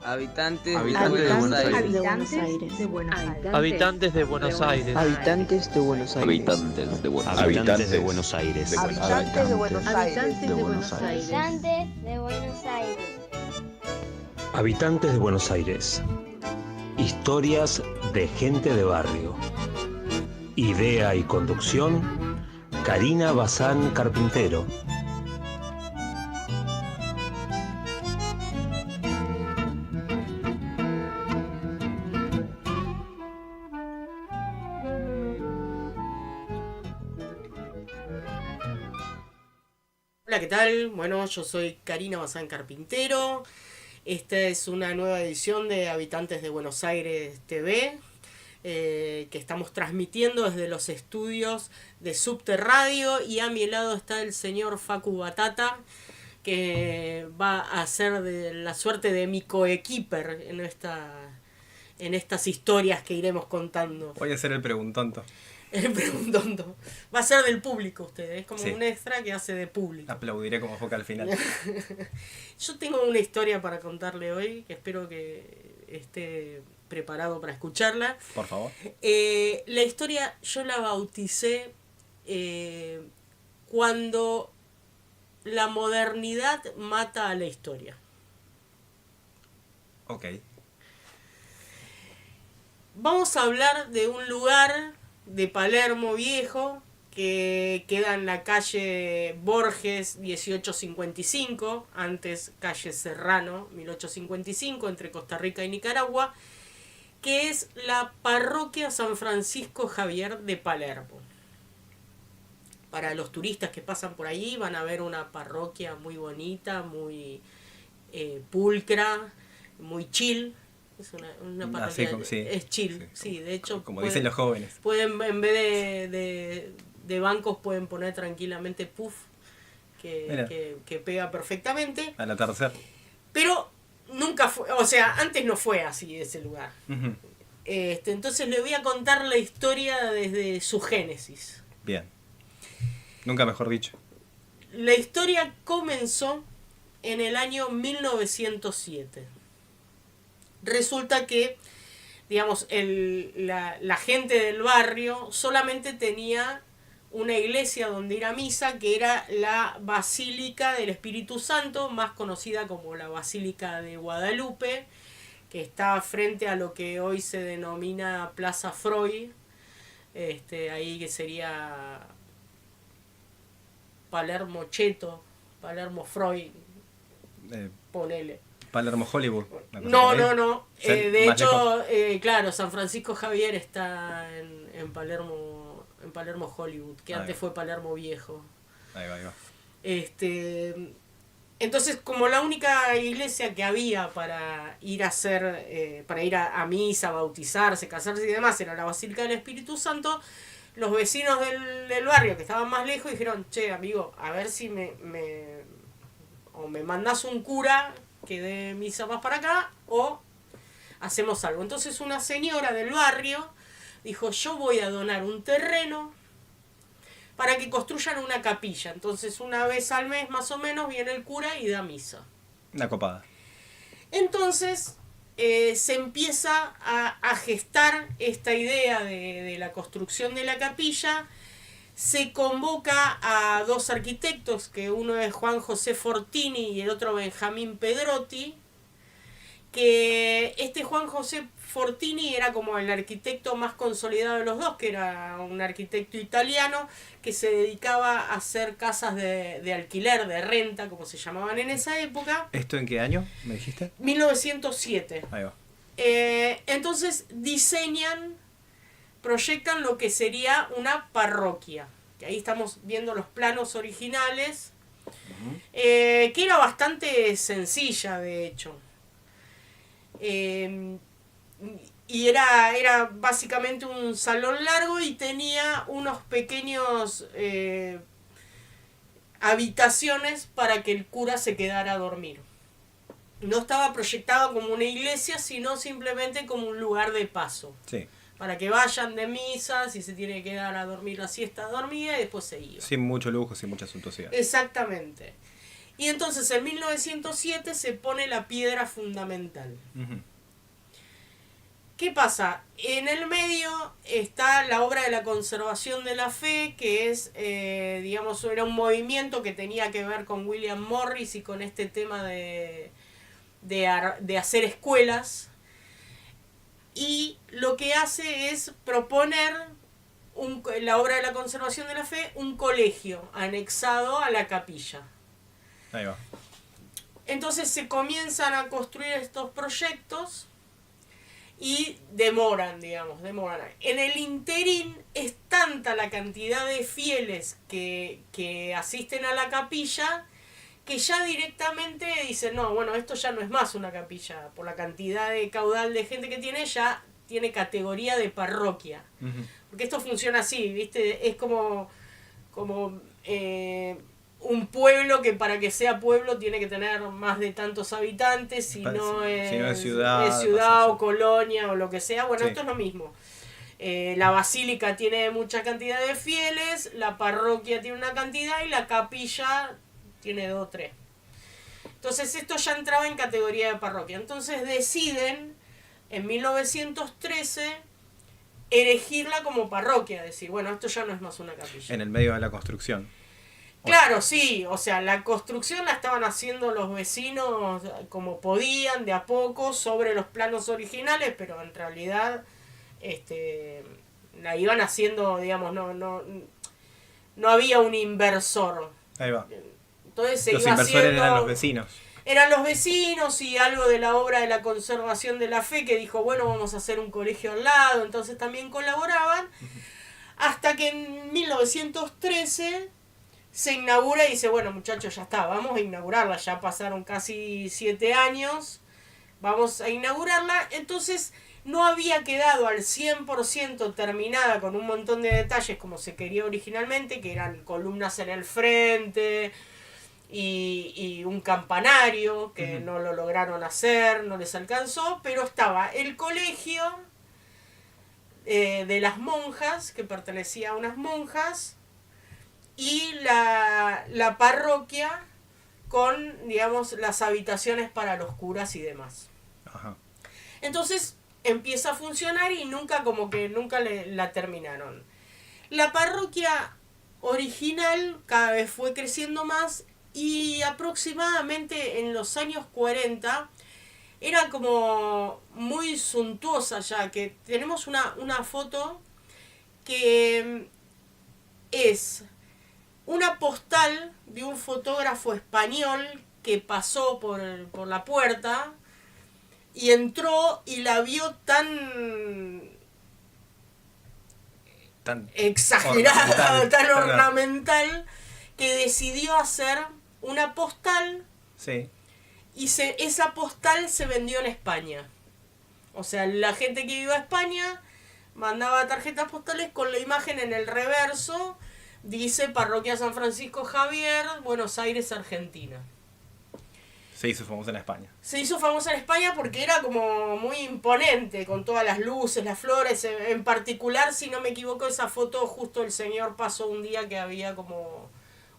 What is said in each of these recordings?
Habitantes Habitantes de Buenos Aires. Habitantes de Buenos Aires. Habitantes de Buenos Aires. Habitantes de Buenos Aires. Habitantes de Buenos Aires. Habitantes de Buenos Aires. Habitantes de Buenos Aires. Habitantes de Buenos Aires. Habitantes de Buenos Aires. Habitantes de Buenos Aires. Historias de gente de barrio. Idea y conducción, Karina Bazán Carpintero. Hola, ¿qué tal? Bueno, yo soy Karina Bazán Carpintero. Esta es una nueva edición de Habitantes de Buenos Aires TV, que estamos transmitiendo desde los estudios de Subte Radio, y a mi lado está el señor Facu Batata, que va a ser de la suerte de mi coequiper en estas historias que iremos contando. Voy a ser el preguntonto. El preguntondo. Va a ser del público usted, es como Sí. un extra que hace de público. Aplaudiré como foca al final. Yo tengo una historia para contarle hoy, que espero que esté preparado para escucharla. Por favor. La historia yo la bauticé cuando la modernidad mata a la historia. Ok. Vamos a hablar de un lugar de Palermo Viejo que queda en la calle Borges 1855, antes calle Serrano 1855, entre Costa Rica y Nicaragua, que es la parroquia San Francisco Javier de Palermo. Para los turistas que pasan por allí van a ver una parroquia muy bonita, muy pulcra, muy chill. Es una parroquia, sí, es chill, sí, sí, de hecho como dicen los jóvenes. pueden, en vez de bancos, pueden poner tranquilamente puff, que pega perfectamente. Al atardecer. Pero nunca fue, o sea, antes no fue así ese lugar. Ujú. Entonces le voy a contar la historia desde su génesis. Bien. Nunca mejor dicho. La historia comenzó en el año 1907. Resulta que, digamos, la gente del barrio solamente tenía una iglesia donde ir a misa, que era la Basílica del Espíritu Santo, más conocida como la Basílica de Guadalupe, que está frente a lo que hoy se denomina Plaza Freud, ahí que sería Palermo Cheto, Palermo Freud, ponele. Palermo Hollywood. una cosa No, por ahí. no. Ser De más hecho, lejos. claro, San Francisco Javier está en Palermo Hollywood, que Ahí antes va. fue Palermo Viejo. Ahí va, ahí va. Entonces, como la única iglesia que había para ir a hacer, para ir a misa, bautizarse, casarse y demás, era la Basílica del Espíritu Santo, los vecinos del barrio que estaban más lejos dijeron: che, amigo, a ver si me mandás un cura que dé misa más para acá, o hacemos algo. Entonces una señora del barrio dijo: yo voy a donar un terreno para que construyan una capilla. Entonces una vez al mes más o menos viene el cura y da misa. Una copada. Entonces se empieza a gestar esta idea de la construcción de la capilla. Se convoca a dos arquitectos, que uno es Juan José Fortini y el otro Benjamín Pedrotti, que Juan José Fortini era como el arquitecto más consolidado de los dos, que era un arquitecto italiano que se dedicaba a hacer casas de alquiler, de renta, como se llamaban en esa época. ¿Esto en qué año me dijiste? 1907. Ahí va. Entonces proyectan lo que sería una parroquia, que ahí estamos viendo los planos originales, que era bastante sencilla, de hecho. Y era básicamente un salón largo y tenía unos pequeños habitaciones para que el cura se quedara a dormir. No estaba proyectado como una iglesia, sino simplemente como un lugar de paso. Sí. Para que vayan de misa, si se tiene que quedar a dormir la siesta, dormía y después se iba. Sin mucho lujo, sin mucha suntuosidad. Exactamente. Y entonces en 1907 se pone la piedra fundamental. Ujú. ¿Qué pasa? En el medio está la obra de la conservación de la fe, que es, digamos, era un movimiento que tenía que ver con William Morris y con este tema de hacer escuelas. Y lo que hace es proponer la obra de la conservación de la fe, un colegio anexado a la capilla. Ahí va. Entonces se comienzan a construir estos proyectos y demoran. En el interín es tanta la cantidad de fieles que asisten a la capilla que ya directamente dicen, no, bueno, esto ya no es más una capilla. Por la cantidad de caudal de gente que tiene, ya tiene categoría de parroquia. Ujú. Porque esto funciona así, ¿viste? Es como un pueblo que para que sea pueblo tiene que tener más de tantos habitantes, si no es ciudad o colonia o lo que sea. Bueno, Sí. esto es lo mismo. La basílica tiene mucha cantidad de fieles, la parroquia tiene una cantidad y la capilla tiene 2 o 3. Entonces esto ya entraba en categoría de parroquia. Entonces deciden en 1913 erigirla como parroquia, decir, bueno, esto ya no es más una capilla. En el medio de la construcción. Claro, sí, o sea, la construcción la estaban haciendo los vecinos como podían, de a poco, sobre los planos originales, pero en realidad la iban haciendo, digamos, no había un inversor. Ahí va. Entonces se Los iba inversores haciendo, eran los vecinos. eran los vecinos y algo de la obra de la conservación de la fe que dijo, bueno, vamos a hacer un colegio al lado, entonces también colaboraban, hasta que en 1913 se inaugura y dice, bueno muchachos, ya está, vamos a inaugurarla, ya pasaron casi 7 años, vamos a inaugurarla. Entonces no había quedado al 100% terminada con un montón de detalles como se quería originalmente, que eran columnas en el frente y un campanario, que no lo lograron hacer, no les alcanzó, pero estaba el colegio de las monjas, que pertenecía a unas monjas, y la parroquia con, digamos, las habitaciones para los curas y demás. Ajá. Entonces empieza a funcionar y nunca la terminaron. La parroquia original cada vez fue creciendo más y aproximadamente en los años 40 era como muy suntuosa ya, que tenemos una foto que es una postal de un fotógrafo español que pasó por la puerta y entró y la vio tan exagerada, tan ornamental, que decidió hacer una postal. Sí. Y esa postal se vendió en España. O sea, la gente que iba a España mandaba tarjetas postales con la imagen en el reverso. Dice Parroquia San Francisco Javier, Buenos Aires, Argentina. Se hizo famosa en España. Se hizo famosa en España porque era como muy imponente, con todas las luces, las flores. En particular, si no me equivoco, esa foto justo el señor pasó un día que había como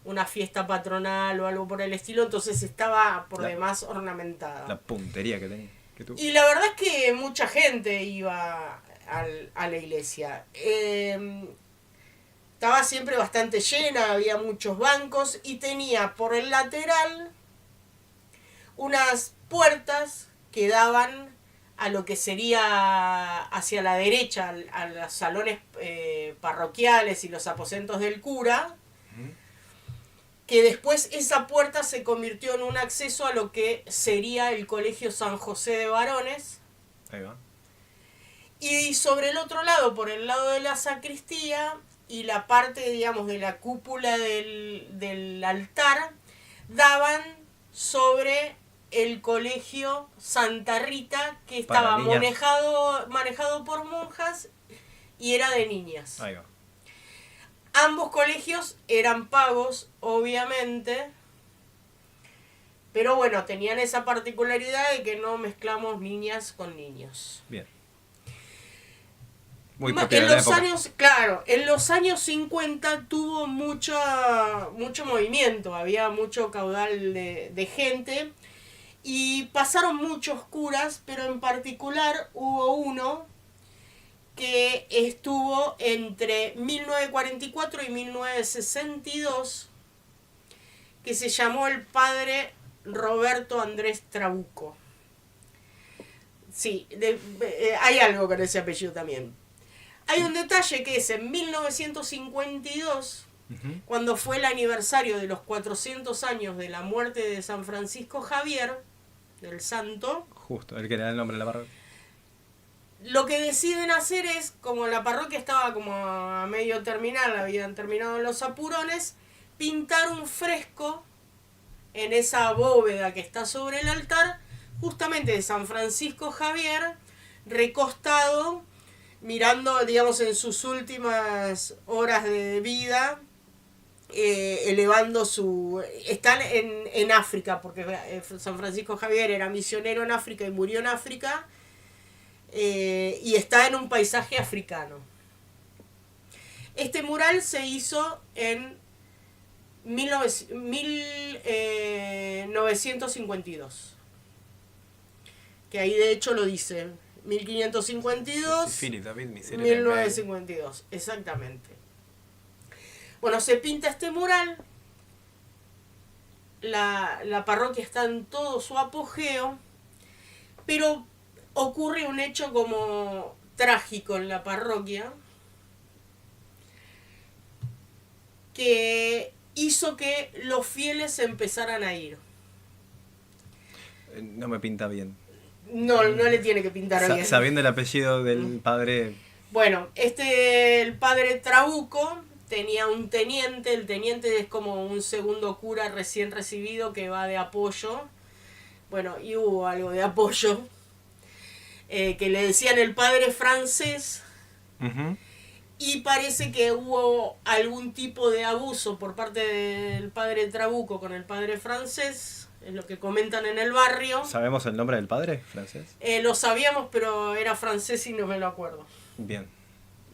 una fiesta patronal o algo por el estilo, entonces estaba por demás ornamentada. La puntería que tenía. Que tuvo. Y la verdad es que mucha gente iba a la iglesia. Estaba siempre bastante llena, había muchos bancos y tenía por el lateral unas puertas que daban a lo que sería hacia la derecha, a los salones parroquiales y los aposentos del cura, que después esa puerta se convirtió en un acceso a lo que sería el Colegio San José de Varones. Ahí va. Y sobre el otro lado, por el lado de la sacristía y la parte, digamos, de la cúpula del altar, daban sobre el Colegio Santa Rita, que estaba manejado por monjas y era de niñas. Ahí va. Ambos colegios eran pagos, obviamente, pero bueno, tenían esa particularidad de que no mezclamos niñas con niños. Bien. Muy propio de En la los época. años, claro, en los años 50 tuvo mucho movimiento, había mucho caudal de gente y pasaron muchos curas, pero en particular hubo uno que estuvo entre 1944 y 1962, que se llamó el padre Roberto Andrés Trabuco. Sí, hay algo con ese apellido también. Hay un detalle que es en 1952, cuando fue el aniversario de los 400 años de la muerte de San Francisco Javier, del santo. Justo, el que le da el nombre a la parroquia. Lo que deciden hacer es, como la parroquia estaba como a medio terminar, habían terminado los apurones, pintar un fresco en esa bóveda que está sobre el altar, justamente de San Francisco Javier, recostado, mirando, digamos, en sus últimas horas de vida, elevando su... Están en África, porque San Francisco Javier era misionero en África y murió en África, y está en un paisaje africano. Este mural se hizo en 1952, que ahí de hecho lo dice, 1552, Philip David, 1952, exactamente. Bueno, se pinta este mural, la parroquia está en todo su apogeo, pero ocurre un hecho como trágico en la parroquia que hizo que los fieles empezaran a ir. No me pinta bien. No le tiene que pintar bien. Sabiendo el apellido del padre... Bueno, el padre Trabuco tenía un teniente, el teniente es como un segundo cura recién recibido que va de apoyo. Bueno, y hubo algo de apoyo. Que le decían el padre francés, y parece que hubo algún tipo de abuso por parte del padre Trabuco con el padre francés, es lo que comentan en el barrio. ¿Sabemos el nombre del padre francés? Lo sabíamos, pero era francés y no me lo acuerdo. Bien.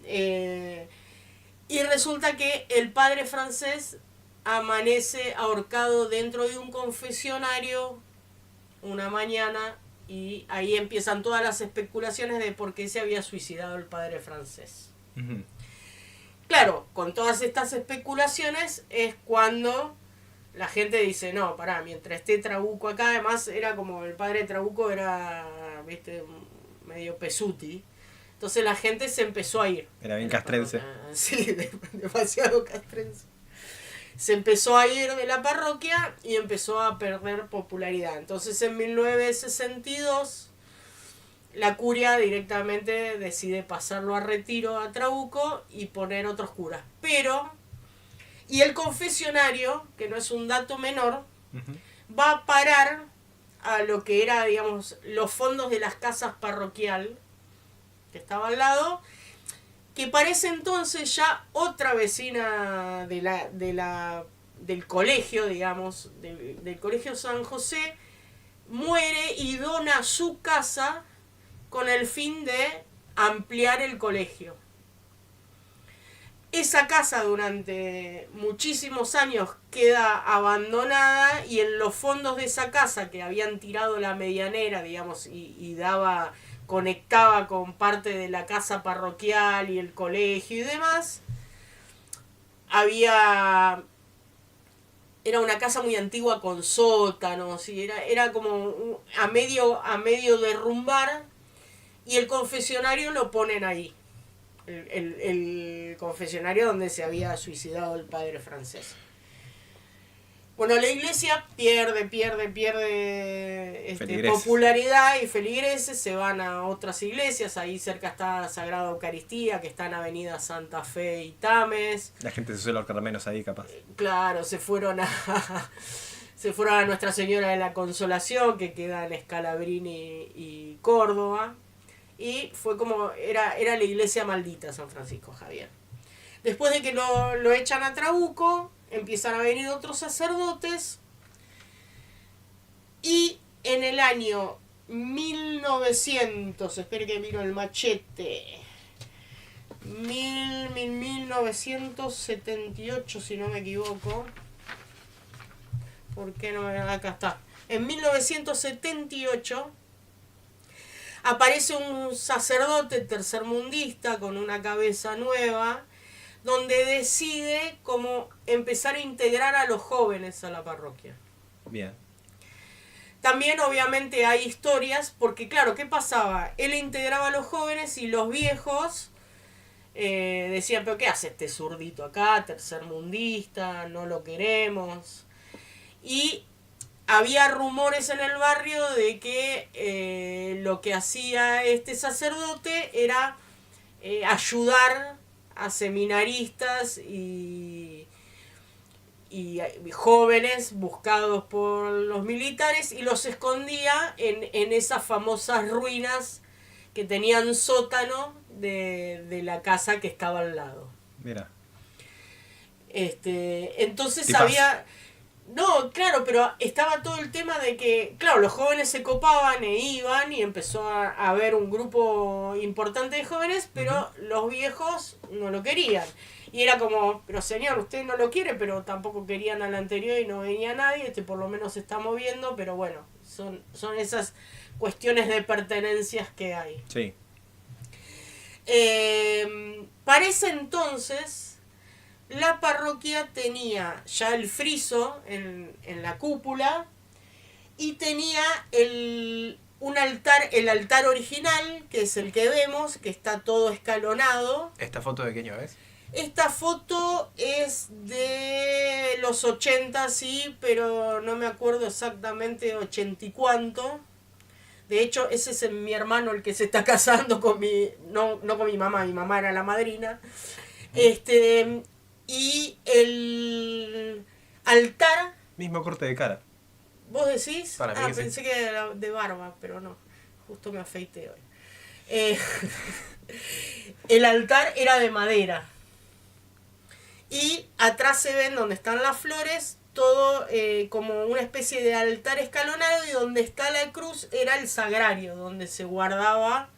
Y resulta que el padre francés amanece ahorcado dentro de un confesionario una mañana. Y ahí empiezan todas las especulaciones de por qué se había suicidado el padre francés. Claro, con todas estas especulaciones es cuando la gente dice, no, pará, mientras esté Trabuco acá, además era como el padre Trabuco era, viste, medio pesuti. Entonces la gente se empezó a ir. Era bien castrense. Sí, demasiado castrense. Se empezó a ir de la parroquia y empezó a perder popularidad. Entonces en 1962 la curia directamente decide pasarlo a retiro a Trabuco y poner otros curas. Y el confesionario, que no es un dato menor, va a parar a lo que era, digamos, los fondos de las casas parroquial, que estaba al lado, que para ese entonces ya otra vecina del colegio, digamos, del colegio San José, muere y dona su casa con el fin de ampliar el colegio. Esa casa durante muchísimos años queda abandonada y en los fondos de esa casa que habían tirado la medianera, digamos, y conectaba con parte de la casa parroquial y el colegio y demás, era una casa muy antigua con sótanos y era como a medio derrumbar, y el confesionario lo ponen ahí, el confesionario donde se había suicidado el padre francés. Bueno, la iglesia pierde popularidad y feligreses, se van a otras iglesias. Ahí cerca está Sagrada Eucaristía, que está en Avenida Santa Fe y Tames. La gente se suele ahorcar menos ahí, capaz. Claro, se fueron a Nuestra Señora de la Consolación, que queda en Scalabrini y Córdoba. Y fue como, era la iglesia maldita San Francisco Javier. Después de que lo echan a Trabuco, empiezan a venir otros sacerdotes, y en el año 1900, espere que miro el machete, 1978, si no me equivoco. ¿Por qué no me... Acá está. En 1978 aparece un sacerdote tercermundista con una cabeza nueva, donde decide cómo empezar a integrar a los jóvenes a la parroquia. Bien. También obviamente hay historias, porque claro, ¿qué pasaba? Él integraba a los jóvenes y los viejos decían, pero ¿qué hace este zurdito acá? Tercermundista, no lo queremos. Y había rumores en el barrio de que lo que hacía este sacerdote era ayudar a seminaristas y jóvenes buscados por los militares y los escondía en esas famosas ruinas que tenían sótano de la casa que estaba al lado. Mira. Entonces Tipas. había... No, claro, pero estaba todo el tema de que, claro, los jóvenes se copaban e iban y empezó a haber un grupo importante de jóvenes, pero los viejos no lo querían. Y era como, pero señor, usted no lo quiere, pero tampoco querían al anterior y no venía nadie, por lo menos se está moviendo, pero bueno, son esas cuestiones de pertenencias que hay. Sí. Para ese entonces, la parroquia tenía ya el friso en la cúpula y tenía el altar original, que es el que vemos, que está todo escalonado. ¿Esta foto de qué año es? Esta foto es de los 80, sí, pero no me acuerdo exactamente 80 y cuánto. De hecho, ese es mi hermano el que se está casando con no con mi mamá era la madrina. Y el altar... Mismo corte de cara. ¿Vos decís? Para mí que sí. Pensé que era de barba, pero no. Justo me afeité hoy. El altar era de madera. Y atrás se ven donde están las flores, todo como una especie de altar escalonado, y donde está la cruz era el sagrario, donde se guardaba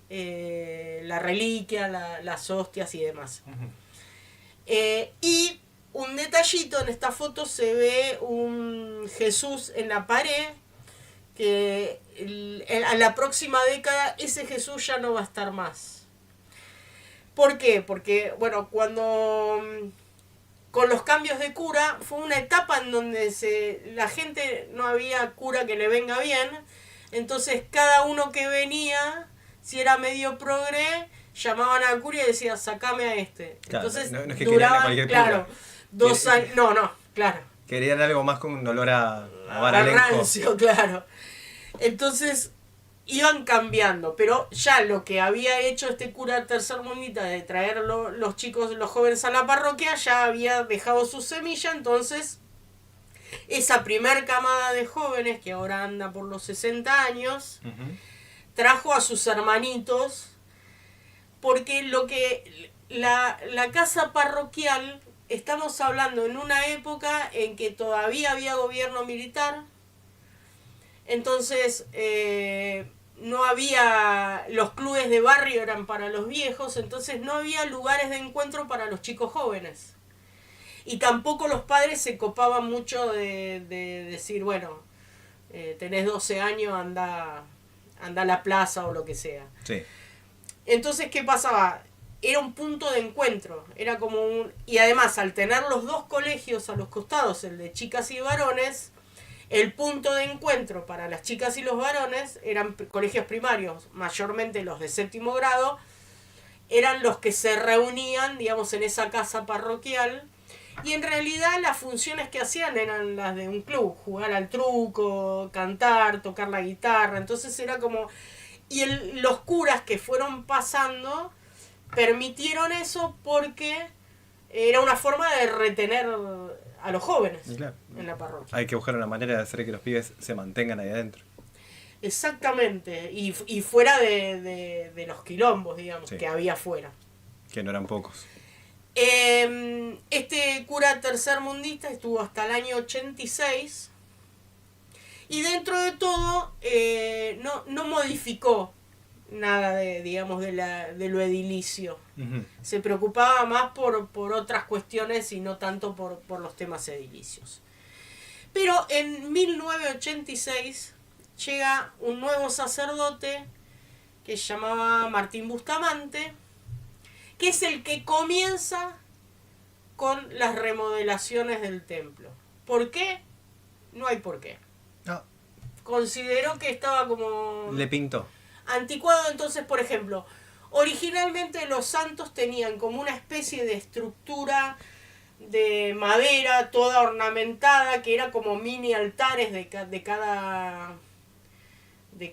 la reliquia, las hostias y demás. Y un detallito, en esta foto se ve un Jesús en la pared, que a la próxima década ese Jesús ya no va a estar más. ¿Por qué? Porque, bueno, cuando con los cambios de cura fue una etapa en donde la gente no había cura que le venga bien, entonces cada uno que venía, si era medio progre, llamaban a la curia y decían, sacame a este. Claro, Entonces no es que duraban, querían a cualquier claro, cura. 2 años, no, claro. Querían algo más con un olor a baralenco. Rancio, claro. Entonces iban cambiando, pero ya lo que había hecho este cura tercermundista de traer los chicos, los jóvenes a la parroquia, ya había dejado su semilla. Entonces esa primer camada de jóvenes, que ahora anda por los 60 años, trajo a sus hermanitos, porque la casa parroquial, estamos hablando en una época en que todavía había gobierno militar. Entonces no había, los clubes de barrio eran para los viejos, entonces no había lugares de encuentro para los chicos jóvenes. Y tampoco los padres se copaban mucho de decir, bueno, tenés 12 años, anda a la plaza o lo que sea. Sí. Entonces, ¿qué pasaba? Era un punto de encuentro, era como y además, al tener los dos colegios a los costados, el de chicas y varones, el punto de encuentro para las chicas y los varones eran colegios primarios, mayormente los de 7º grado, eran los que se reunían, digamos, en esa casa parroquial, y en realidad las funciones que hacían eran las de un club, jugar al truco, cantar, tocar la guitarra. Entonces era como... Y los curas que fueron pasando permitieron eso porque era una forma de retener a los jóvenes, claro, en la parroquia. Hay que buscar una manera de hacer que los pibes se mantengan ahí adentro. Exactamente, y fuera de los quilombos, digamos, sí, que había fuera. Que no eran pocos. Este cura tercermundista estuvo hasta el año 86, y dentro de todo no modificó nada de, digamos, de lo edilicio. Ujú. Se preocupaba más por otras cuestiones y no tanto por los temas edilicios. Pero en 1986 llega un nuevo sacerdote que se llamaba Martín Bustamante, que es el que comienza con las remodelaciones del templo. ¿Por qué? No hay por qué. No, Consideró que estaba como le pintó. anticuado. Entonces, por ejemplo, originalmente los santos tenían como una especie de estructura de madera toda ornamentada, que era como mini altares de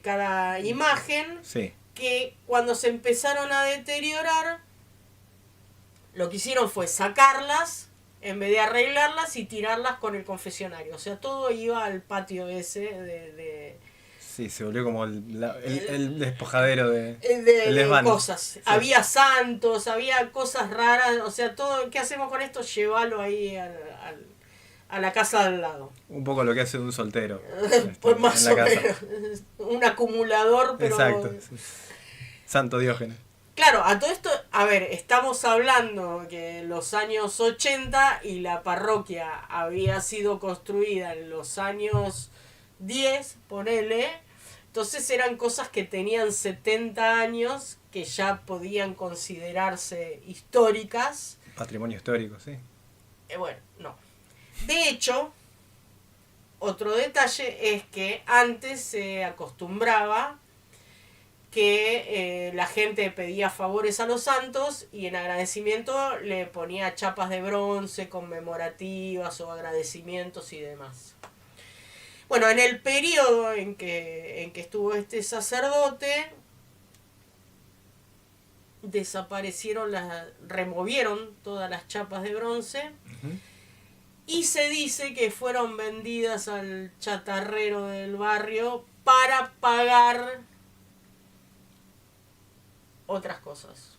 cada imagen, Sí. que cuando se empezaron a deteriorar, lo que hicieron fue sacarlas en vez de arreglarlas y tirarlas con el confesionario. O sea, todo iba al patio ese de Sí, se volvió como el despojadero de de desván. cosas. Sí. Había santos, había cosas raras. O sea, todo, ¿qué hacemos con esto? Llévalo ahí a la casa al lado. Un poco lo que hace un soltero. Pues más en o la casa. menos. Un acumulador, pero... Exacto. Sí. Santo Diógenes. Claro, a todo esto, a ver, estamos hablando que los años 80 y la parroquia había sido construida en los años 10, ponele. Entonces eran cosas que tenían 70 años, que ya podían considerarse históricas. Patrimonio histórico, sí. Bueno, no. De hecho, otro detalle es que antes se acostumbraba que la gente pedía favores a los santos y en agradecimiento le ponía chapas de bronce conmemorativas o agradecimientos y demás. Bueno, en el periodo en que estuvo este sacerdote, removieron todas las chapas de bronce. Ujú. Y se dice que fueron vendidas al chatarrero del barrio para pagar otras cosas.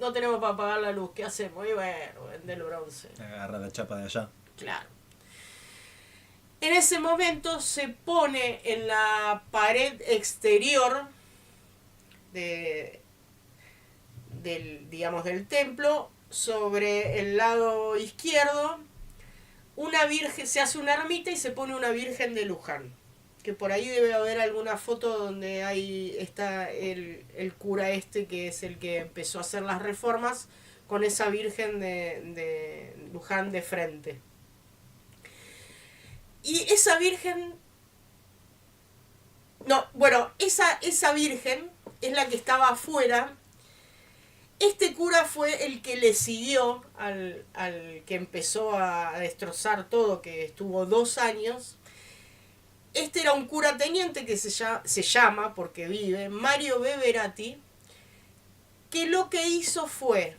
No tenemos para pagar la luz, ¿qué hacemos? Y bueno, vende el bronce. Agarra la chapa de allá. Claro. En ese momento se pone en la pared exterior del templo, sobre el lado izquierdo, una virgen, se hace una ermita y se pone una virgen de Luján, que por ahí debe haber alguna foto donde está el cura que es el que empezó a hacer las reformas, con esa virgen de Luján de frente. Y esa virgen, esa virgen es la que estaba afuera. Este cura fue el que le siguió al que empezó a destrozar todo, que estuvo 2 años. Este era un cura teniente que se llama, porque vive, Mario Beverati, que lo que hizo fue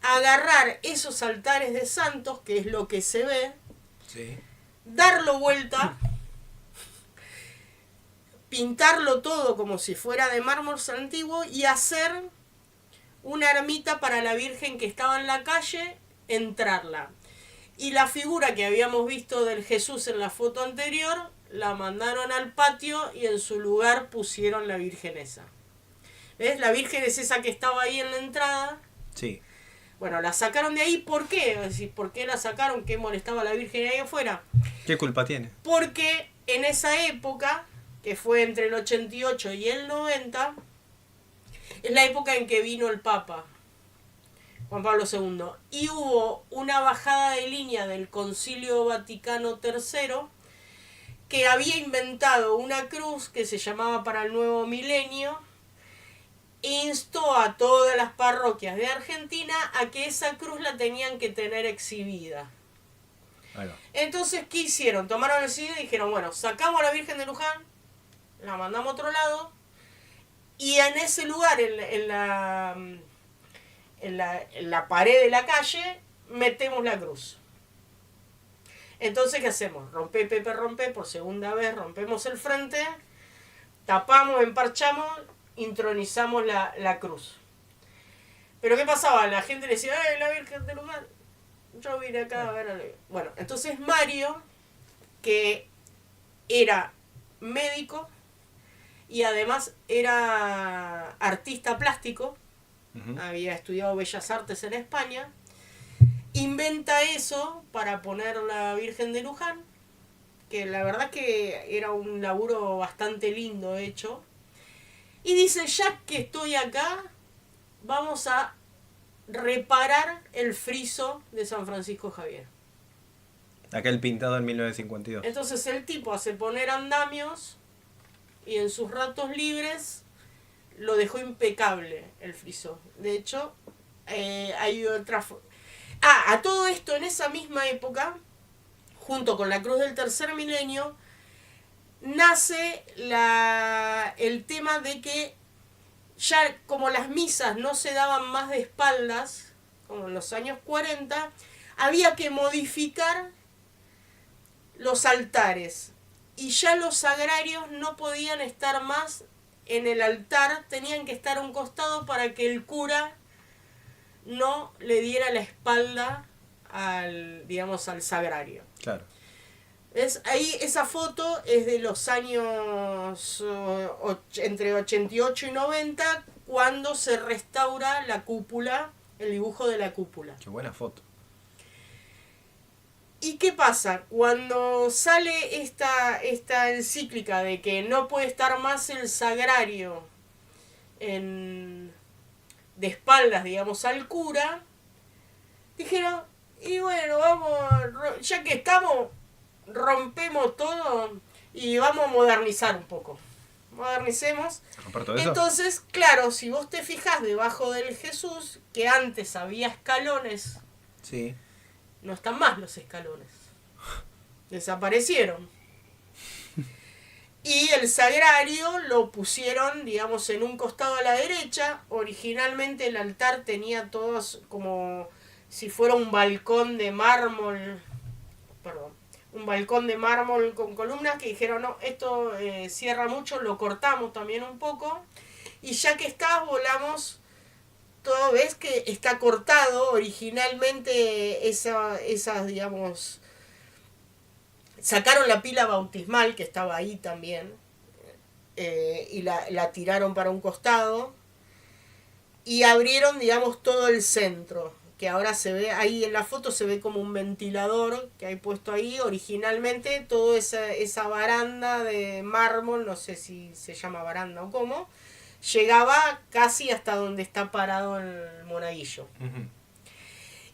agarrar esos altares de santos, que es lo que se ve, Sí. darlo vuelta, pintarlo todo como si fuera de mármol antiguo y hacer una ermita para la Virgen que estaba en la calle, entrarla. Y la figura que habíamos visto del Jesús en la foto anterior, la mandaron al patio y en su lugar pusieron la Virgen esa. ¿Ves? La Virgen es esa que estaba ahí en la entrada. Sí. Bueno, la sacaron de ahí, ¿por qué? Es decir, ¿por qué la sacaron? ¿Qué molestaba a la Virgen ahí afuera? ¿Qué culpa tiene? Porque en esa época, que fue entre el 88 y el 90, es la época en que vino el Papa, Juan Pablo II, y hubo una bajada de línea del Concilio Vaticano III, que había inventado una cruz que se llamaba para el nuevo milenio, e instó a todas las parroquias de Argentina a que esa cruz la tenían que tener exhibida. Ahí va. Entonces, ¿qué hicieron? Tomaron el CD y dijeron, bueno, sacamos a la Virgen de Luján, la mandamos a otro lado, y en ese lugar, en la pared de la calle, metemos la cruz. Entonces, ¿qué hacemos? Rompe, Pepe, rompe, por segunda vez rompemos el frente, tapamos, emparchamos, intronizamos la cruz. Pero ¿qué pasaba? La gente le decía, ¡ay, la Virgen de Luján! Yo vine acá a ver. Bueno, entonces Mario, que era médico y además era artista plástico, había estudiado Bellas Artes en España, inventa eso para poner la Virgen de Luján, que la verdad que era un laburo bastante lindo hecho, y dice, ya que estoy acá, vamos a reparar el friso de San Francisco Javier. Aquel pintado en 1952. Entonces el tipo hace poner andamios y en sus ratos libres lo dejó impecable el friso. De hecho, hay otra... a todo esto, en esa misma época, junto con la Cruz del Tercer Milenio, nace el tema de que ya como las misas no se daban más de espaldas, como en los años 40, había que modificar los altares. Y ya los sagrarios no podían estar más en el altar, tenían que estar a un costado para que el cura no le diera la espalda al sagrario. Claro. Ahí esa foto es de los años entre 88 y 90, cuando se restaura la cúpula, el dibujo de la cúpula. Qué buena foto. ¿Y qué pasa? Cuando sale esta encíclica de que no puede estar más el sagrario de espaldas, digamos, al cura, dijeron, y bueno, vamos, ya que estamos, rompemos todo y vamos a modernizar un poco. Modernicemos. ¿Comparto eso? Entonces, claro, si vos te fijas debajo del Jesús, que antes había escalones, Sí. no están más los escalones. Desaparecieron. Y el sagrario lo pusieron, digamos, en un costado a la derecha. Originalmente el altar tenía todos como si fuera un balcón de mármol. Perdón. Un balcón de mármol con columnas que dijeron, no, esto cierra mucho, lo cortamos también un poco. Y ya que está, volamos... Todo ves que está cortado originalmente esas, digamos... Sacaron la pila bautismal que estaba ahí también y la tiraron para un costado y abrieron, digamos, todo el centro, que ahora se ve, ahí en la foto se ve como un ventilador que hay puesto ahí. Originalmente toda esa baranda de mármol, no sé si se llama baranda o cómo, llegaba casi hasta donde está parado el monaguillo. Uh-huh.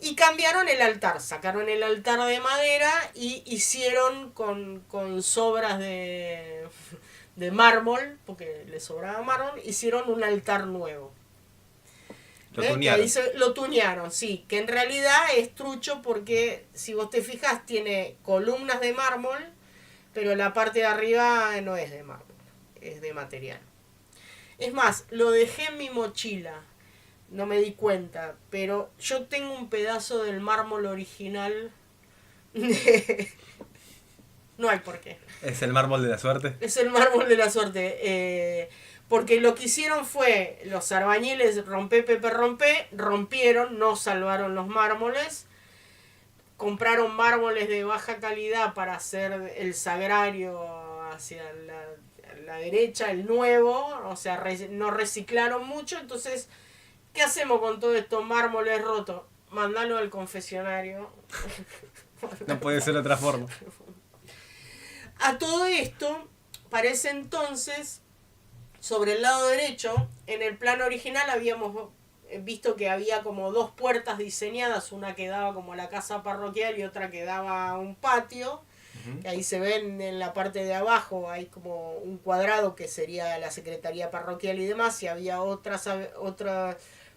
Y cambiaron el altar, sacaron el altar de madera y hicieron con sobras de mármol, porque le sobraba mármol, hicieron un altar nuevo. Lo tunearon, sí, que en realidad es trucho porque si vos te fijas tiene columnas de mármol, pero la parte de arriba no es de mármol, es de material. Es más, lo dejé en mi mochila, no me di cuenta, pero yo tengo un pedazo del mármol original. No hay por qué. ¿Es el mármol de la suerte? Es el mármol de la suerte. Porque lo que hicieron fue, los albañiles rompieron, no salvaron los mármoles. Compraron mármoles de baja calidad para hacer el sagrario hacia la derecha, el nuevo. O sea, no reciclaron mucho, entonces... ¿Qué hacemos con todos estos mármoles rotos? Mandalo al confesionario. No puede ser de otra forma. A todo esto, parece entonces, sobre el lado derecho, en el plano original habíamos visto que había como dos puertas diseñadas, una que daba como a la casa parroquial y otra que daba a un patio. Uh-huh. Ahí se ven en la parte de abajo, hay como un cuadrado que sería la secretaría parroquial y demás, y había otra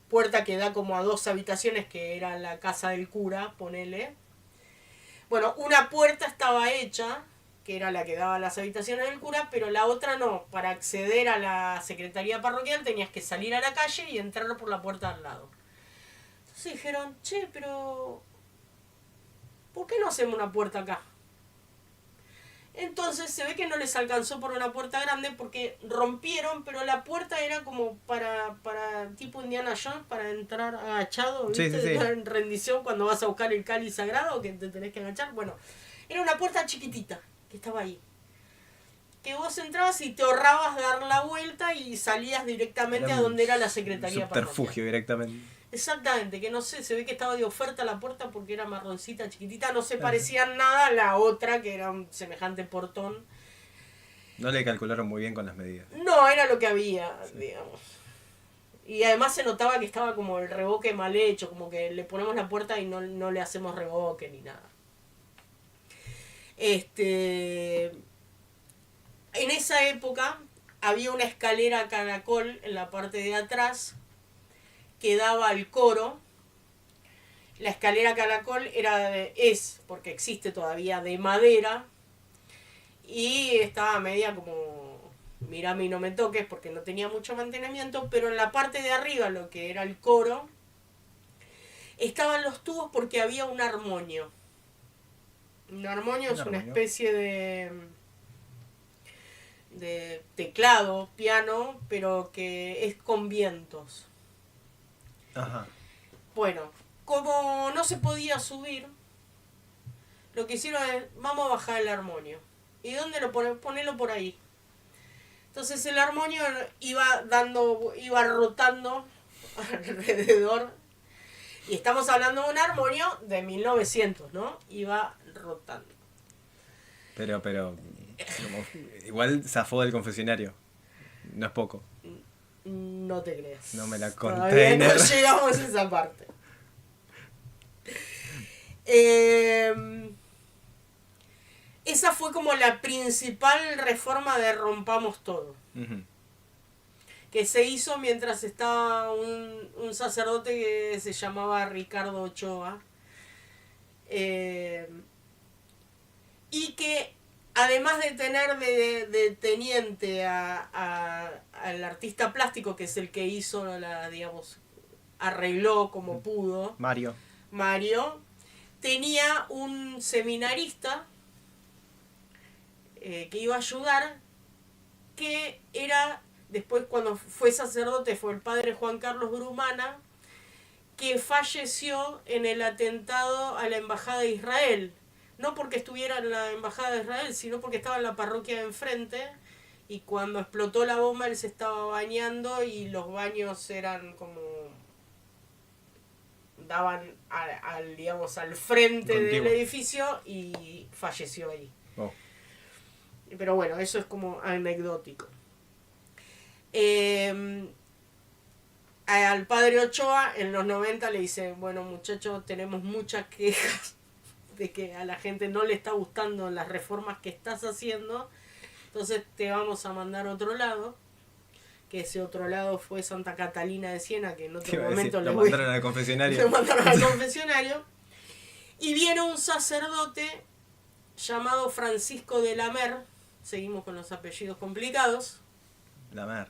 puerta que da como a dos habitaciones que era la casa del cura, ponele. Bueno, una puerta estaba hecha, que era la que daba a las habitaciones del cura, pero la otra no. Para acceder a la secretaría parroquial tenías que salir a la calle y entrar por la puerta al lado. Entonces dijeron, che, pero ¿por qué no hacemos una puerta acá? Entonces se ve que no les alcanzó por una puerta grande porque rompieron, pero la puerta era como para tipo Indiana Jones, para entrar agachado, ¿viste? Sí. En rendición cuando vas a buscar el cáliz sagrado que te tenés que agachar. Bueno, era una puerta chiquitita que estaba ahí. que vos entrabas y te ahorrabas dar la vuelta y salías directamente Era a un donde era la secretaría subterfugio parroquial. directamente. Exactamente, que no sé, se ve que estaba de oferta la puerta porque era marroncita, chiquitita, no se parecía nada a la otra que era un semejante portón. No le calcularon muy bien con las medidas. No, era lo que había, digamos. Y además se notaba que estaba como el revoque mal hecho, como que le ponemos la puerta y no le hacemos revoque ni nada. En esa época había una escalera caracol en la parte de atrás que daba al coro. La escalera caracol es, porque existe todavía, de madera y estaba media como mirame y no me toques porque no tenía mucho mantenimiento, pero en la parte de arriba, lo que era el coro, estaban los tubos porque había un armonio. Un armonio es una especie de teclado, piano, pero que es con vientos. Ajá. Bueno, como no se podía subir, lo que hicieron es, vamos a bajar el armonio. ¿Y dónde lo ponemos? Ponelo por ahí. Entonces el armonio iba rotando alrededor. Y estamos hablando de un armonio de 1900, ¿no? Iba rotando. Pero, igual zafó del confesionario. No es poco. No te creas. No me la Todavía no container. llegamos a esa parte. Esa fue como la principal reforma de Rompamos Todo. Ujú. Que se hizo mientras estaba un sacerdote que se llamaba Ricardo Ochoa. Y que además de tener de teniente al artista plástico, que es el que hizo arregló como pudo, Mario. tenía un seminarista que iba a ayudar, que era, después cuando fue sacerdote, fue el padre Juan Carlos Brumana, que falleció en el atentado a la Embajada de Israel. No porque estuviera en la Embajada de Israel, sino porque estaba en la parroquia de enfrente, y cuando explotó la bomba él se estaba bañando y los baños eran como... daban al frente del edificio y falleció ahí. Oh. Pero bueno, eso es como anecdótico. Al padre Ochoa en los 90 le dice, bueno muchachos, tenemos muchas quejas de que a la gente no le está gustando las reformas que estás haciendo, entonces te vamos a mandar a otro lado, que ese otro lado fue Santa Catalina de Siena, que en otro momento lo mandaron al confesionario. lo mandaron al confesionario. Y viene un sacerdote llamado Francisco de la Mer, seguimos con los apellidos complicados, La mer.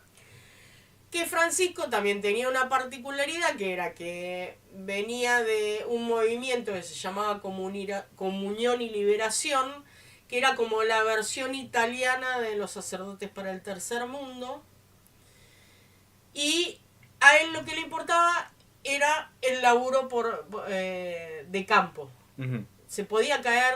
que Francisco también tenía una particularidad, que era que venía de un movimiento que se llamaba Comunión y Liberación, que era como la versión italiana de los sacerdotes para el tercer mundo, y a él lo que le importaba era el laburo de campo. Uh-huh. Se podía caer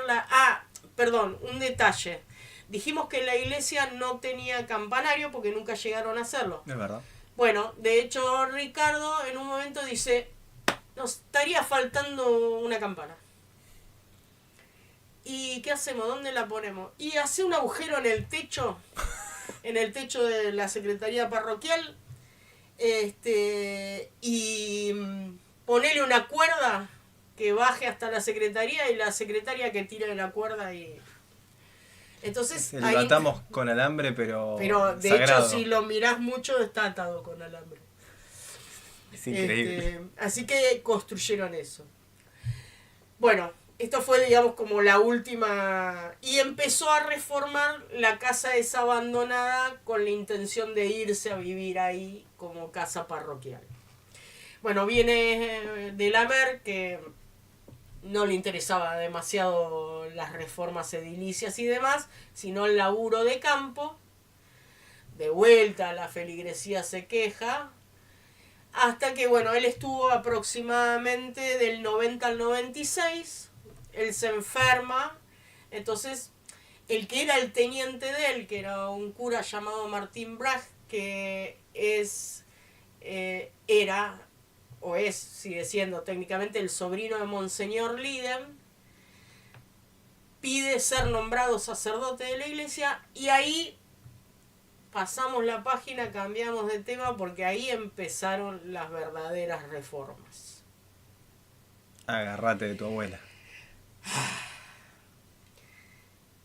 un detalle. Dijimos que la iglesia no tenía campanario porque nunca llegaron a hacerlo. Es verdad. Bueno, de hecho Ricardo en un momento dice, nos estaría faltando una campana. ¿Y qué hacemos? ¿Dónde la ponemos? Y hace un agujero en el techo de la secretaría parroquial, y ponele una cuerda que baje hasta la secretaría y la secretaria que tire la cuerda y... Entonces, Lo atamos con alambre, pero de sagrado. hecho si lo mirás mucho está atado con alambre. Es increíble. Así que construyeron eso. Bueno, esto fue digamos como la última... Y empezó a reformar la casa esa abandonada con la intención de irse a vivir ahí como casa parroquial. Bueno, viene de la Mer, que no le interesaba demasiado las reformas edilicias y demás, sino el laburo de campo. De vuelta la feligresía se queja, hasta que bueno, él estuvo aproximadamente del 90 al 96, él se enferma, entonces el que era el teniente de él, que era un cura llamado Martín Bragg, que era, o es, sigue siendo técnicamente el sobrino de Monseñor Liden, pide ser nombrado sacerdote de la iglesia, y ahí pasamos la página, cambiamos de tema, porque ahí empezaron las verdaderas reformas. Agarrate de tu abuela.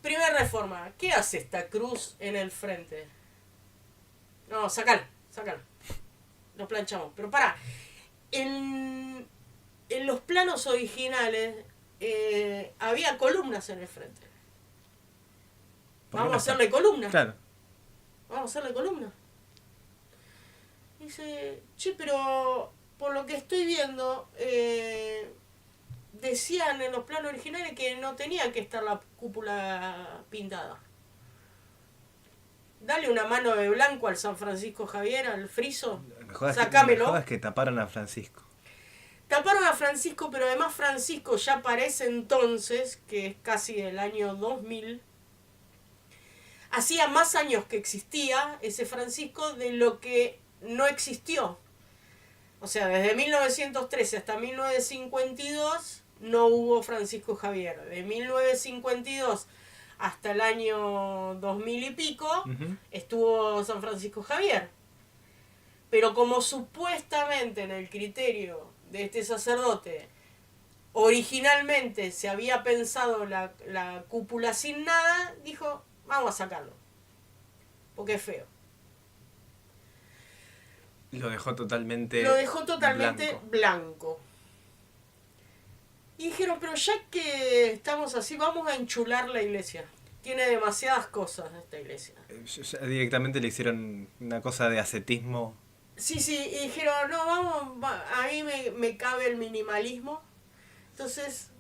Primera reforma. ¿Qué hace esta cruz en el frente? No, sacalo. Lo planchamos. Pero pará. En los planos originales había columnas en el frente. Vamos a hacerle columnas. Claro. Vamos a hacerle columnas. Dice, che, pero por lo que estoy viendo, decían en los planos originales que no tenía que estar la cúpula pintada. Dale una mano de blanco al San Francisco Javier, al friso. Sacámelo. Lo mejor es que taparon a Francisco. Taparon a Francisco, pero además Francisco ya para ese entonces, que es casi el año 2000, hacía más años que existía ese Francisco de lo que no existió. O sea, desde 1913 hasta 1952 no hubo Francisco Javier. De 1952 hasta el año 2000 y pico estuvo San Francisco Javier. Pero como supuestamente en el criterio de este sacerdote originalmente se había pensado la cúpula sin nada, dijo, vamos a sacarlo, porque es feo. Lo dejó totalmente blanco. Y dijeron, pero ya que estamos así, vamos a enchular la iglesia. Tiene demasiadas cosas esta iglesia. Ya directamente le hicieron una cosa de ascetismo. Sí, y dijeron, no, a mí me cabe el minimalismo. Entonces,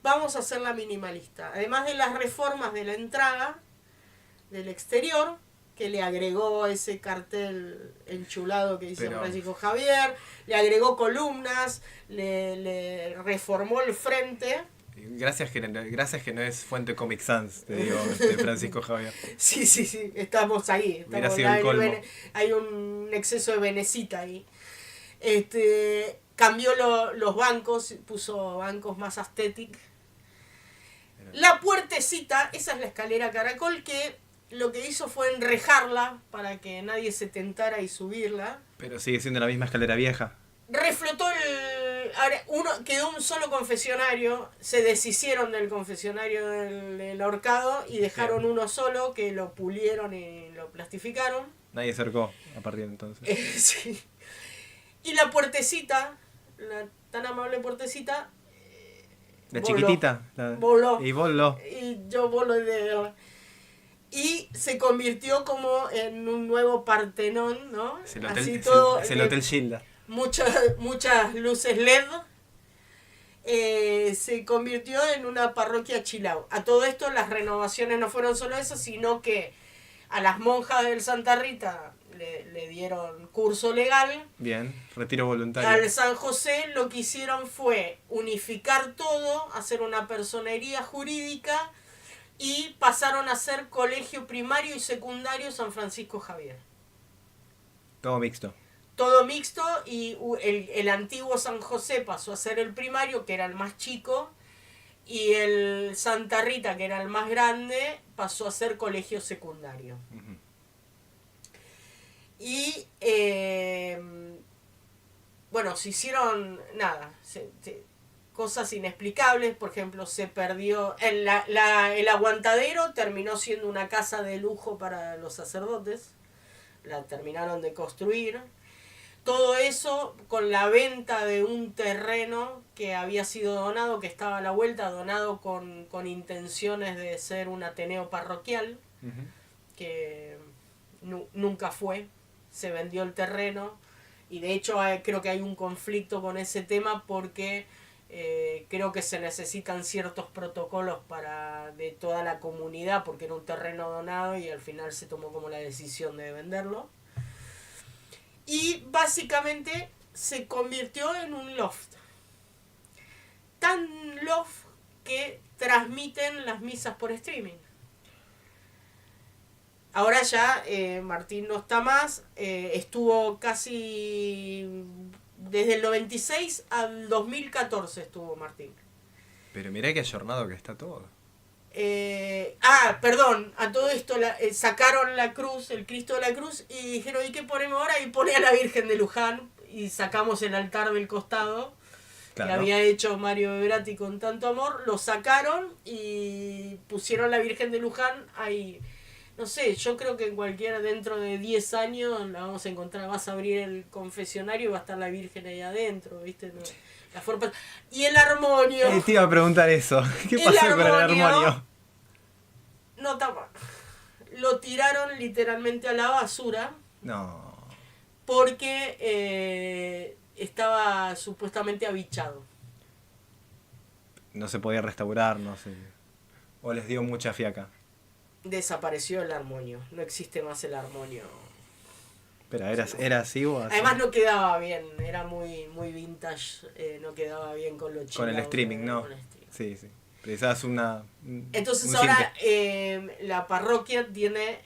vamos a hacerla minimalista. Además de las reformas de la entrada, del exterior, que le agregó ese cartel enchulado que hizo Francisco Javier, le agregó columnas, le reformó el frente. Gracias que no es fuente Comic Sans, te digo, de Francisco Javier. Sí, estamos ahí. Hubiera sido el colmo. Hay un exceso de venecita ahí. Cambió los bancos, puso bancos más aesthetic. La puertecita, esa es la escalera caracol, que lo que hizo fue enrejarla para que nadie se tentara y subirla. Pero sigue siendo la misma escalera vieja. Reflotó quedó un solo confesionario, se deshicieron del confesionario del ahorcado y dejaron uno solo que lo pulieron y lo plastificaron. Nadie acercó a partir de entonces. Sí. Y la puertecita, la tan amable puertecita, la voló, chiquitita. Voló. Y voló. Y yo voló de verla. Y se convirtió como en un nuevo Partenón, ¿no? Es el Hotel Gilda. Muchas luces LED. Se convirtió en una parroquia Chilau. A todo esto las renovaciones no fueron solo eso, sino que a las monjas del Santa Rita le dieron curso legal. Bien, retiro voluntario. Al San José lo que hicieron fue unificar todo, hacer una personería jurídica y pasaron a ser colegio primario y secundario San Francisco Javier. Todo mixto. Todo mixto, y el antiguo San José pasó a ser el primario, que era el más chico, y el Santa Rita, que era el más grande, pasó a ser colegio secundario. Uh-huh. Y bueno, se hicieron cosas inexplicables. Por ejemplo, se perdió el aguantadero, terminó siendo una casa de lujo para los sacerdotes, la terminaron de construir. Todo eso con la venta de un terreno que había sido donado, que estaba a la vuelta, donado con intenciones de ser un ateneo parroquial, que nunca fue. Se vendió el terreno y de hecho creo que hay un conflicto con ese tema porque creo que se necesitan ciertos protocolos de toda la comunidad, porque era un terreno donado y al final se tomó como la decisión de venderlo. Y básicamente se convirtió en un loft. Tan loft que transmiten las misas por streaming. Ahora ya Martín no está más, estuvo casi desde el 96 al 2014 estuvo Martín. Pero mirá qué ayornado que está todo. Perdón, a todo esto sacaron la cruz, el Cristo de la cruz, y dijeron, ¿y qué ponemos ahora? Y pone a la Virgen de Luján, y sacamos el altar del costado, Claro. que había hecho Mario Bebrati con tanto amor, lo sacaron y pusieron la Virgen de Luján ahí. No sé, yo creo que dentro de 10 años la vamos a encontrar, vas a abrir el confesionario y va a estar la Virgen ahí adentro, ¿viste? No, la forma... Y el armonio... Te iba a preguntar eso. ¿Qué pasó con el armonio? No está mal. Lo tiraron literalmente a la basura No. porque estaba supuestamente abichado. No se podía restaurar, no sé. O les dio mucha fiaca. Desapareció el armonio. No existe más el armonio. Pero ¿era así o así? Además no quedaba bien. Era muy vintage. No quedaba bien con lo chido. Con el streaming, ¿no? Con el streaming. Sí, sí. Precisabas Entonces un ahora simple. la parroquia tiene...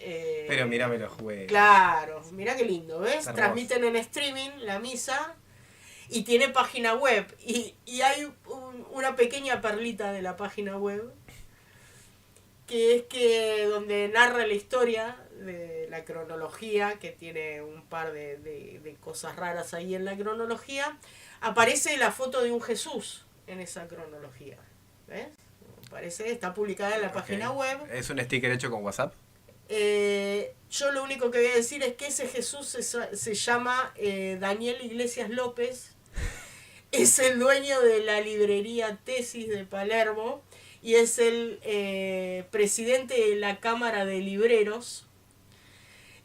Pero mirá, me lo jugué. Claro, mirá qué lindo, ¿ves? Hermoso. Transmiten en streaming la misa y tiene página web. Y hay una pequeña perlita de la página web que es que donde narra la historia de la cronología, que tiene un par de cosas raras ahí en la cronología, aparece la foto de un Jesús en esa cronología. ¿Ves? Está publicada en la página web. ¿Es un sticker hecho con WhatsApp? Yo lo único que voy a decir es que ese Jesús se llama Daniel Iglesias López. Es el dueño de la librería Tesis de Palermo y es el presidente de la Cámara de Libreros.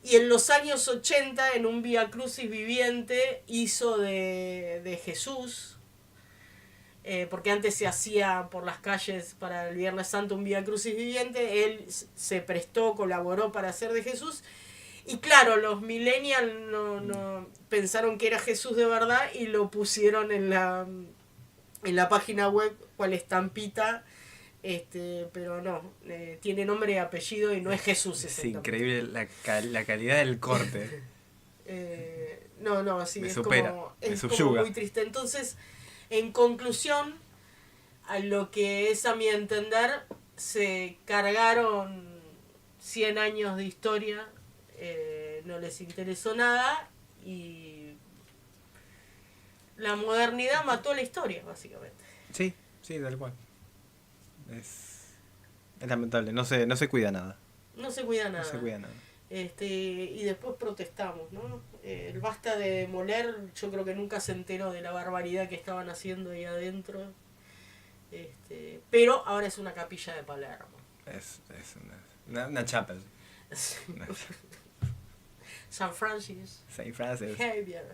Y en los años 80, en un Vía Crucis viviente, hizo de Jesús. Porque antes se hacía por las calles para el Viernes Santo un Vía Crucis viviente, él se prestó, colaboró para hacer de Jesús, y claro, los millennials no pensaron que era Jesús de verdad y lo pusieron en la página web cual estampita, pero no, tiene nombre y apellido y no es Jesús. Es increíble la calidad del corte. Sí, me es supera, como, me es como subyuga. muy triste. Entonces, en conclusión, a lo que es a mi entender, se cargaron 100 años de historia, no les interesó nada y la modernidad mató la historia, básicamente. Sí, tal cual. Es lamentable, no se cuida nada. No se cuida nada. No se cuida nada. Y después protestamos, ¿no? El Basta de Demoler, yo creo que nunca se enteró de la barbaridad que estaban haciendo ahí adentro. Pero ahora es una capilla de Palermo. Es una chapel. San Francis Saint Francis. Xavier.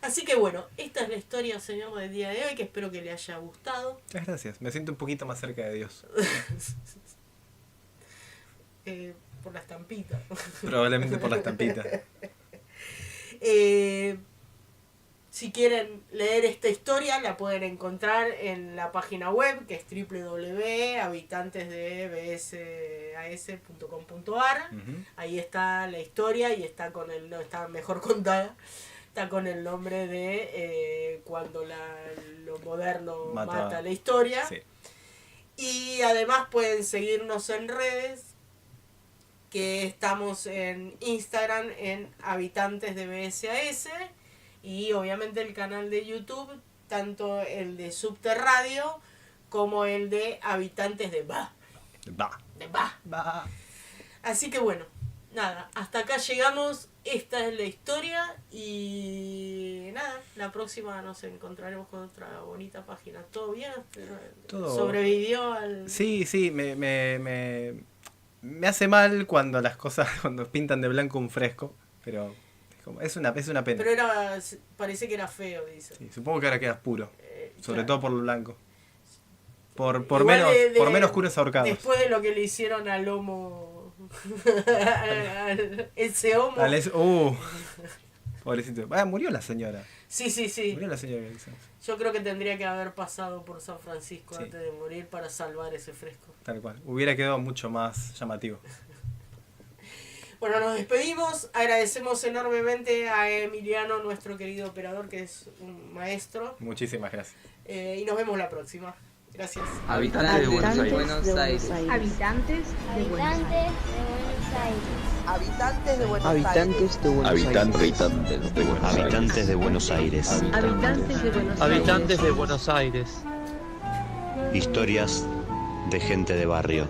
Así que bueno, esta es la historia, señor, del día de hoy, que espero que le haya gustado. Muchas gracias, me siento un poquito más cerca de Dios. Por la estampita. Probablemente por la estampita. Si quieren leer esta historia, la pueden encontrar en la página web, que es www.habitantesdebsas.com.ar. Ahí está la historia y está mejor contada. Está con el nombre de cuando lo moderno mata la historia. Sí. Y además pueden seguirnos en redes, que estamos en Instagram en Habitantes de BSAS, y obviamente el canal de YouTube, tanto el de Subterradio como el de Habitantes de Ba. Así que bueno, nada, hasta acá llegamos. Esta es la historia y nada, la próxima nos encontraremos con otra bonita página. ¿Todo bien? Todo. ¿Sobrevivió al...? Sí, me hace mal cuando las cosas, cuando pintan de blanco un fresco, pero es una pena. Pero parece que era feo, dice. Sí, supongo que ahora quedas puro, sobre todo por lo blanco. Por Igual menos curos ahorcados. Después de lo que le hicieron al homo... ese homo... Pobrecito. Murió la señora. Sí. Murió la señora. Yo creo que tendría que haber pasado por San Francisco Sí. antes de morir para salvar ese fresco. Tal cual. Hubiera quedado mucho más llamativo. Bueno, nos despedimos. Agradecemos enormemente a Emiliano, nuestro querido operador, que es un maestro. Muchísimas gracias. Y nos vemos la próxima. Gracias. Habitantes de Buenos Aires. Habitantes de Buenos Aires. Habitantes de Buenos Aires. Habitantes de Buenos Aires. Habitantes de Buenos Aires. Habitantes de Buenos Aires. Habitantes de Buenos Aires. Habitantes de Buenos Aires. Historias de gente de barrio.